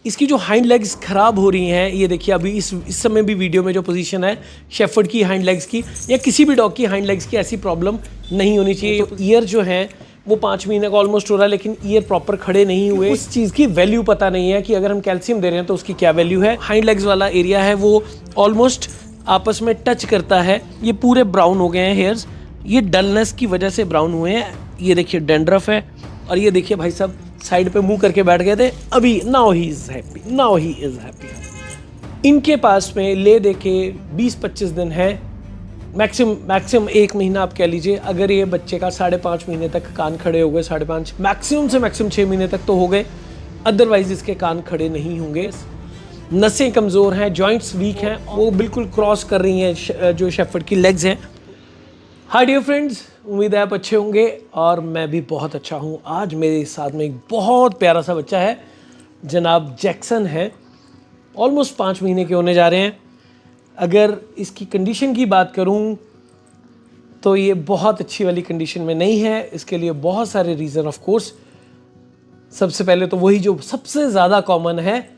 इसकी जो hind legs ख़राब हो रही हैं, ये देखिए अभी इस समय भी वीडियो में जो पोजीशन है शेफर्ड की हाइंड लेग्स की या किसी भी डॉग की हाइंड लेग्स की, ऐसी प्रॉब्लम नहीं होनी चाहिए। ईयर जो है वो 5 महीने का ऑलमोस्ट हो रहा है, लेकिन ईयर प्रॉपर खड़े नहीं हुए। उस चीज़ की वैल्यू पता नहीं है कि अगर हम कैल्शियम दे रहे हैं तो उसकी क्या वैल्यू है। हाइंड लेग्स वाला एरिया है वो ऑलमोस्ट आपस में टच करता है। ये पूरे ब्राउन हो गए हैं हेयर्स, ये डलनेस की वजह से ब्राउन हुए हैं। ये देखिए डैंड्रफ है, और ये देखिए भाई साहब साइड पे मुंह करके बैठ गए थे। अभी नाउ ही इज हैप्पी। इनके पास में ले दे के 20-25 दिन है, मैक्सिमम 1 महीना आप कह लीजिए। अगर ये बच्चे का 5.5 महीने तक कान खड़े हो गए, 5.5 मैक्सिमम से मैक्सिमम 6 महीने तक तो हो गए, अदरवाइज इसके कान खड़े नहीं होंगे। नसें कमज़ोर हैं, जॉइंट्स वीक हैं, वो बिल्कुल क्रॉस कर रही हैं जो शेफर्ड की लेग्स हैं। हाय डियर फ्रेंड्स, उम्मीद है आप अच्छे होंगे और मैं भी बहुत अच्छा हूँ। आज मेरे साथ में एक बहुत प्यारा सा बच्चा है, जनाब जैक्सन है, ऑलमोस्ट 5 महीने के होने जा रहे हैं। अगर इसकी कंडीशन की बात करूँ तो ये बहुत अच्छी वाली कंडीशन में नहीं है। इसके लिए बहुत सारे रीज़न ऑफ कोर्स। सबसे पहले तो वही जो सबसे ज़्यादा कॉमन है,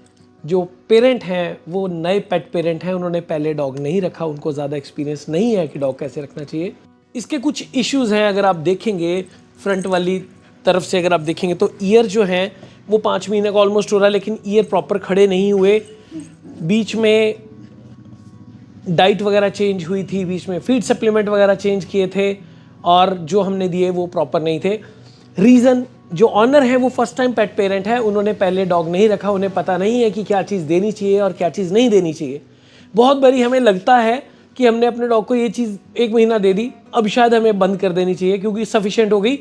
जो पेरेंट हैं वो नए पेट पेरेंट हैं, उन्होंने पहले डॉग नहीं रखा, उनको ज़्यादा एक्सपीरियंस नहीं है कि डॉग कैसे रखना चाहिए। इसके कुछ इश्यूज़ हैं। अगर आप देखेंगे फ्रंट वाली तरफ से, अगर आप देखेंगे तो ईयर जो है वो 5 महीने का ऑलमोस्ट हो रहा है, लेकिन ईयर प्रॉपर खड़े नहीं हुए। बीच में डाइट वगैरह चेंज हुई थी, बीच में फीड सप्लीमेंट वगैरह चेंज किए थे, और जो हमने दिए वो प्रॉपर नहीं थे। रीज़न, जो ऑनर है वो फर्स्ट टाइम पेट पेरेंट है, उन्होंने पहले डॉग नहीं रखा, उन्हें पता नहीं है कि क्या चीज़ देनी चाहिए और क्या चीज़ नहीं देनी चाहिए। बहुत बारी हमें लगता है कि हमने अपने डॉग को ये चीज़ 1 महीना दे दी, अब शायद हमें बंद कर देनी चाहिए क्योंकि सफिशिएंट हो गई,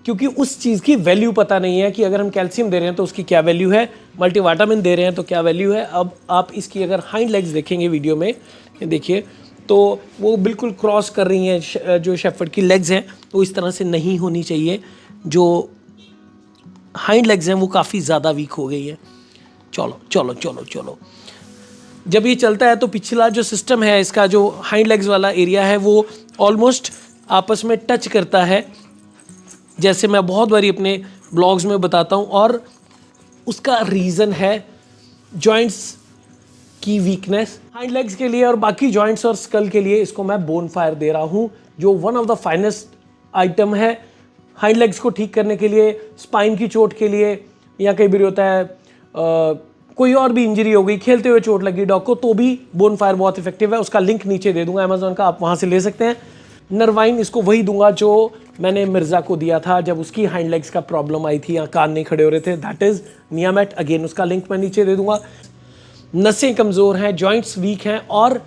क्योंकि उस चीज़ की वैल्यू पता नहीं है कि अगर हम कैल्शियम दे रहे हैं तो उसकी क्या वैल्यू है, मल्टीविटामिन दे रहे हैं तो क्या वैल्यू है। अब आप इसकी अगर हाइंड लेग्स देखेंगे वीडियो में, देखिए तो वो बिल्कुल क्रॉस कर रही हैं जो शेफर्ड की लेग्स हैं, तो इस तरह से नहीं होनी चाहिए। जो हाइंड लेग्स हैं वो काफ़ी ज़्यादा वीक हो गई है। चलो चलो चलो चलो, जब ये चलता है तो पिछला जो सिस्टम है इसका, जो हाइंड लेग्स वाला एरिया है वो ऑलमोस्ट आपस में टच करता है, जैसे मैं बहुत बारी अपने ब्लॉग्स में बताता हूँ। और उसका रीज़न है जॉइंट्स की वीकनेस। हाइंड लेग्स के लिए और बाकी जॉइंट्स और स्कल के लिए इसको मैं बोनफायर दे रहा हूँ, जो one of the finest item है हाइंड लेग्स को ठीक करने के लिए, स्पाइन की चोट के लिए, या कई बार होता है कोई और भी इंजरी हो गई, खेलते हुए चोट लगी डॉग को, तो भी बोनफायर बहुत इफेक्टिव है। उसका लिंक नीचे दे दूंगा अमेजोन का, आप वहाँ से ले सकते हैं। नरवाइन इसको वही दूंगा जो मैंने मिर्ज़ा को दिया था जब उसकी हाइंड लेग्स का प्रॉब्लम आई थी या कान नहीं खड़े हो रहे थे, दैट इज़ नियामेट। अगेन उसका लिंक मैं नीचे दे दूंगा। नसें कमज़ोर हैं, जॉइंट्स वीक हैं, और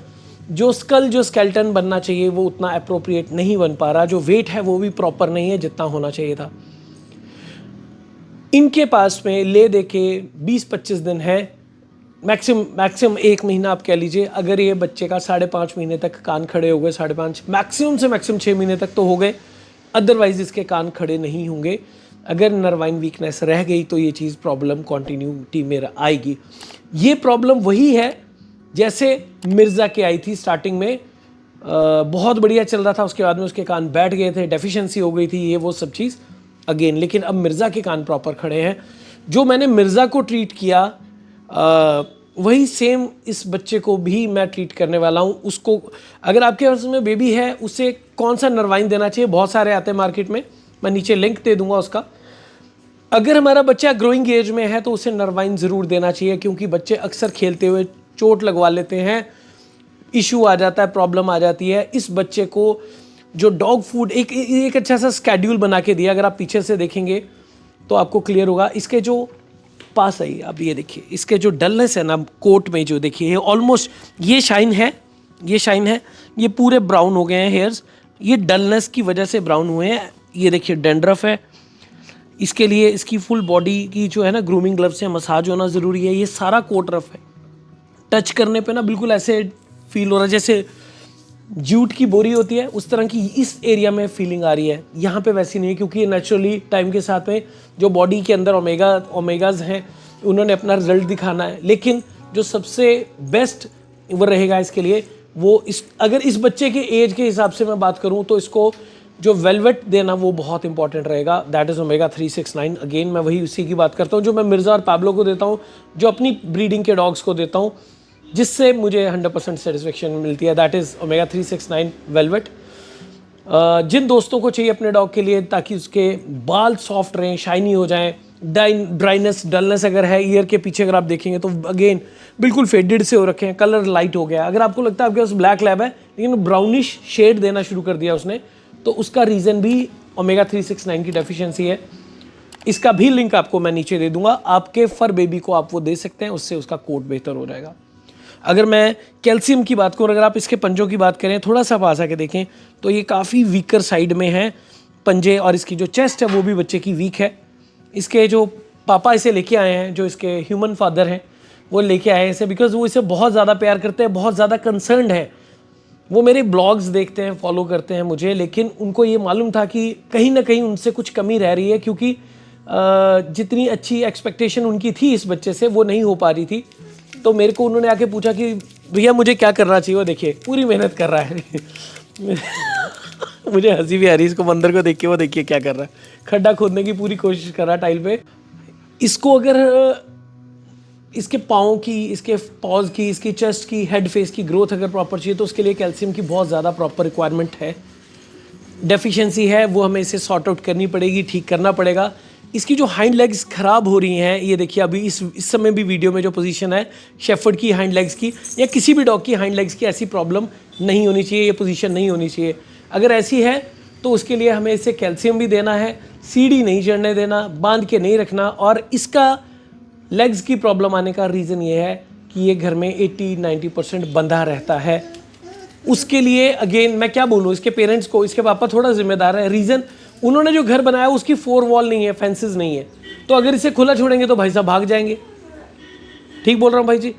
जो स्केल्टन बनना चाहिए वो उतना अप्रोप्रिएट नहीं बन पा रहा। जो वेट है वो भी प्रॉपर नहीं है जितना होना चाहिए था। इनके पास में ले दे के 20-25 दिन है, मैक्सिमम 1 महीना आप कह लीजिए। अगर ये बच्चे का 5.5 महीने तक कान खड़े हो गए, 5.5 मैक्सिमम से मैक्सिमम 6 महीने तक तो हो गए, अदरवाइज इसके कान खड़े नहीं होंगे। अगर नर्वाइन वीकनेस रह गई तो ये चीज़ प्रॉब्लम कॉन्टीन्यूटी में आएगी। ये प्रॉब्लम वही है जैसे मिर्ज़ा के आई थी स्टार्टिंग में, बहुत बढ़िया चल रहा था, उसके बाद में उसके कान बैठ गए थे, डेफिशिएंसी हो गई थी, ये वो सब चीज़ अगेन। लेकिन अब मिर्ज़ा के कान प्रॉपर खड़े हैं। जो मैंने मिर्ज़ा को ट्रीट किया वही सेम इस बच्चे को भी मैं ट्रीट करने वाला हूँ। उसको, अगर आपके पास में बेबी है, उसे कौन सा नरवाइन देना चाहिए, बहुत सारे आते हैं मार्केट में, मैं नीचे लिंक दे दूंगा उसका। अगर हमारा बच्चा ग्रोइंग एज में है तो उसे नरवाइन ज़रूर देना चाहिए, क्योंकि बच्चे अक्सर खेलते हुए चोट लगवा लेते हैं, इशू आ जाता है, प्रॉब्लम आ जाती है। इस बच्चे को जो डॉग फूड एक अच्छा सा स्केड्यूल बना के दिया, अगर आप पीछे से देखेंगे तो आपको क्लियर होगा। इसके जो पास आई, अब ये देखिए, इसके जो डलनेस है ना कोट में, जो देखिए ऑलमोस्ट ये शाइन है, ये पूरे ब्राउन हो गए हैं हेयर्स, ये डलनेस की वजह से ब्राउन हुए हैं। ये देखिए डैंड्रफ है, इसके लिए इसकी फुल बॉडी की जो है ना ग्रूमिंग ग्लव से मसाज होना ज़रूरी है। ये सारा कोट रफ है, टच करने पे ना बिल्कुल ऐसे फील हो रहा है जैसे जूट की बोरी होती है, उस तरह की इस एरिया में फीलिंग आ रही है। यहाँ पे वैसी नहीं है, क्योंकि ये नेचुरली टाइम के साथ में जो बॉडी के अंदर ओमेगाज हैं उन्होंने अपना रिजल्ट दिखाना है। लेकिन जो सबसे बेस्ट वो रहेगा इसके लिए, वो अगर इस बच्चे के एज के हिसाब से मैं बात करूँ तो इसको जो वेलवेट देना वो बहुत इंपॉर्टेंट रहेगा, दैट इज़ ओमेगा 369। अगेन मैं वही उसी की बात करता हूँ जो मैं मिर्ज़ा और पैब्लो को देता हूँ, जो अपनी ब्रीडिंग के डॉग्स को देता हूँ, जिससे मुझे 100% सेटिस्फेक्शन मिलती है, दैट इज़ ओमेगा 369 वेलवेट। जिन दोस्तों को चाहिए अपने डॉग के लिए ताकि उसके बाल सॉफ्ट रहें, शाइनी हो जाएं, ड्राइनेस डलनेस अगर है ईयर के पीछे अगर आप देखेंगे तो अगेन बिल्कुल फेडेड से हो रखे हैं, कलर लाइट हो गया। अगर आपको लगता है आपके पास ब्लैक लैब है लेकिन ब्राउनिश शेड देना शुरू कर दिया उसने, तो उसका रीज़न भी ओमेगा 369 की डेफिशिएंसी है। इसका भी लिंक आपको मैं नीचे दे दूंगा, आपके फर बेबी को आप वो दे सकते हैं, उससे उसका कोट बेहतर हो जाएगा। अगर मैं कैल्शियम की बात करूँ, अगर आप इसके पंजों की बात करें, थोड़ा सा पास आके देखें तो ये काफ़ी वीकर साइड में है पंजे, और इसकी जो चेस्ट है वो भी बच्चे की वीक है। इसके जो पापा इसे लेके आए हैं, जो इसके ह्यूमन फादर हैं, वो लेके आए हैं इसे बिकॉज वो इसे बहुत ज़्यादा प्यार करते हैं, बहुत ज़्यादा कंसर्न्ड है। वो मेरे ब्लॉग्स देखते हैं, फॉलो करते हैं मुझे, लेकिन उनको ये मालूम था कि कहीं ना कहीं उनसे कुछ कमी रह रही है, क्योंकि जितनी अच्छी एक्सपेक्टेशन उनकी थी इस बच्चे से वो नहीं हो पा रही थी। तो मेरे को उन्होंने आके पूछा कि भैया मुझे क्या करना चाहिए। वो देखिए पूरी मेहनत कर रहा है मुझे हंसी भी आ रही है इसको बंदर को देख के। वो देखिए क्या कर रहा है, खड्डा खोदने की पूरी कोशिश कर रहा है टाइल पे। इसको अगर इसके पाँव की, इसके पॉज की, इसकी चेस्ट की, हेड फेस की ग्रोथ अगर प्रॉपर चाहिए तो उसके लिए कैल्शियम की बहुत ज़्यादा प्रॉपर रिक्वायरमेंट है। डेफिशिएंसी है वो हमें इसे सॉर्ट आउट करनी पड़ेगी, ठीक करना पड़ेगा। इसकी जो हाइंड लेग्स ख़राब हो रही हैं, ये देखिए अभी इस समय भी वीडियो में जो पोजीशन है शेफर्ड की हाइंड लेग्स की या किसी भी डॉग की हाइंड लेग्स की, ऐसी प्रॉब्लम नहीं होनी चाहिए, ये पोजीशन नहीं होनी चाहिए। अगर ऐसी है तो उसके लिए हमें इसे कैल्शियम भी देना है, सीढ़ी नहीं चढ़ने देना, बांध के नहीं रखना। और इसका लेग्स की प्रॉब्लम आने का रीज़न ये है कि ये घर में 80-90% बंधा रहता है। उसके लिए अगेन मैं क्या बोलूँ, इसके पेरेंट्स को, इसके पापा थोड़ा जिम्मेदार है। रीज़न उन्होंने जो घर बनाया उसकी 4 वॉल नहीं है, फेंसेस नहीं है, तो अगर इसे खुला छोड़ेंगे तो भाई साहब भाग जाएंगे। ठीक बोल रहा हूँ भाई जी,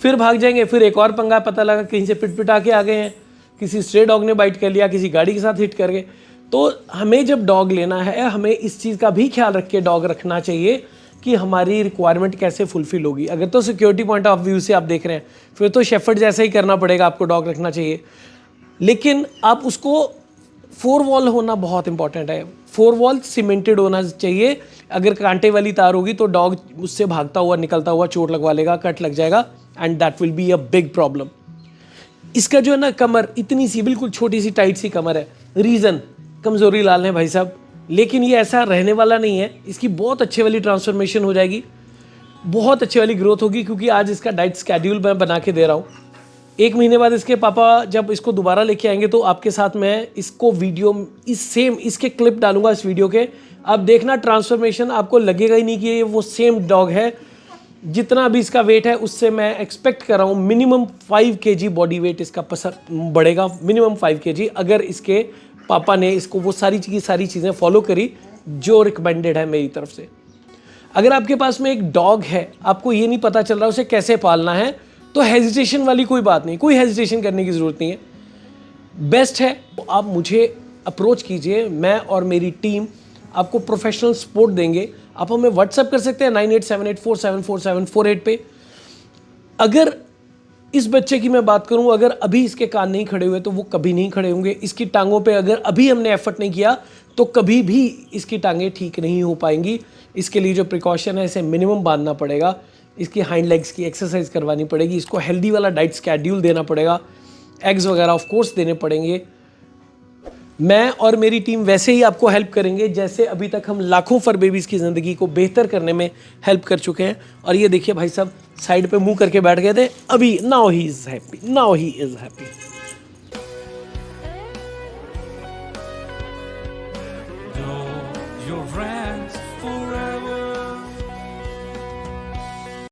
फिर भाग जाएंगे। फिर एक और पंगा, पता लगा कहीं से पिटपिटा के आ गए हैं, किसी स्ट्रे डॉग ने बाइट कर लिया, किसी गाड़ी के साथ हिट कर गए। तो हमें जब डॉग लेना है हमें इस चीज़ का भी ख्याल रख के डॉग रखना चाहिए कि हमारी रिक्वायरमेंट कैसे फुलफिल होगी। अगर तो सिक्योरिटी पॉइंट ऑफ व्यू से आप देख रहे हैं फिर तो शेफर्ड जैसा ही करना पड़ेगा, आपको डॉग रखना चाहिए। लेकिन आप उसको 4 वॉल होना बहुत इंपॉर्टेंट है, 4 वॉल सीमेंटेड होना चाहिए। अगर कांटे वाली तार होगी तो डॉग उससे भागता हुआ निकलता हुआ चोट लगवा लेगा, कट लग जाएगा, and that will be a big problem. इसका जो है ना कमर इतनी सी बिल्कुल छोटी सी टाइट सी कमर है, रीज़न कमज़ोरी लाल है भाई साहब। लेकिन ये ऐसा रहने वाला नहीं है, इसकी बहुत अच्छे वाली ट्रांसफॉर्मेशन हो जाएगी, बहुत अच्छी वाली ग्रोथ होगी, क्योंकि आज इसका डाइट स्केड्यूल मैं बना के दे रहा हूँ। 1 महीने बाद इसके पापा जब इसको दोबारा लेके आएंगे तो आपके साथ मैं इसको वीडियो इसके क्लिप डालूंगा इस वीडियो के, आप देखना ट्रांसफॉर्मेशन, आपको लगेगा ही नहीं कि ये वो सेम डॉग है। जितना अभी इसका वेट है उससे मैं एक्सपेक्ट कर रहा हूँ मिनिमम 5 kg बॉडी वेट इसका बढ़ेगा, मिनिमम 5 kg, अगर इसके पापा ने इसको वो सारी चीज़ें फॉलो करी जो रिकमेंडेड है मेरी तरफ से। अगर आपके पास में एक डॉग है, आपको ये नहीं पता चल रहा उसे कैसे पालना है, तो हेजिटेशन वाली कोई बात नहीं, कोई हेजिटेशन करने की ज़रूरत नहीं है। बेस्ट है आप मुझे अप्रोच कीजिए, मैं और मेरी टीम आपको प्रोफेशनल सपोर्ट देंगे। आप हमें व्हाट्सएप कर सकते हैं 9878474748 पे। अगर इस बच्चे की मैं बात करूं, अगर अभी इसके कान नहीं खड़े हुए तो वो कभी नहीं खड़े होंगे। इसकी टांगों पे अगर अभी हमने एफर्ट नहीं किया तो कभी भी इसकी टांगें ठीक नहीं हो पाएंगी। इसके लिए जो प्रिकॉशन है इसे मिनिमम बांधना पड़ेगा, इसकी हाइंड लेग्स की एक्सरसाइज करवानी पड़ेगी, इसको हेल्दी वाला डाइट स्केड्यूल देना पड़ेगा, एग्स वगैरह ऑफ कोर्स देने पड़ेंगे। मैं और मेरी टीम वैसे ही आपको हेल्प करेंगे जैसे अभी तक हम लाखों फर बेबीज़ की ज़िंदगी को बेहतर करने में हेल्प कर चुके हैं। और ये देखिए भाई साहब साइड पे मुंह करके बैठ गए थे, अभी now he is happy, now he is happy. Your friends forever.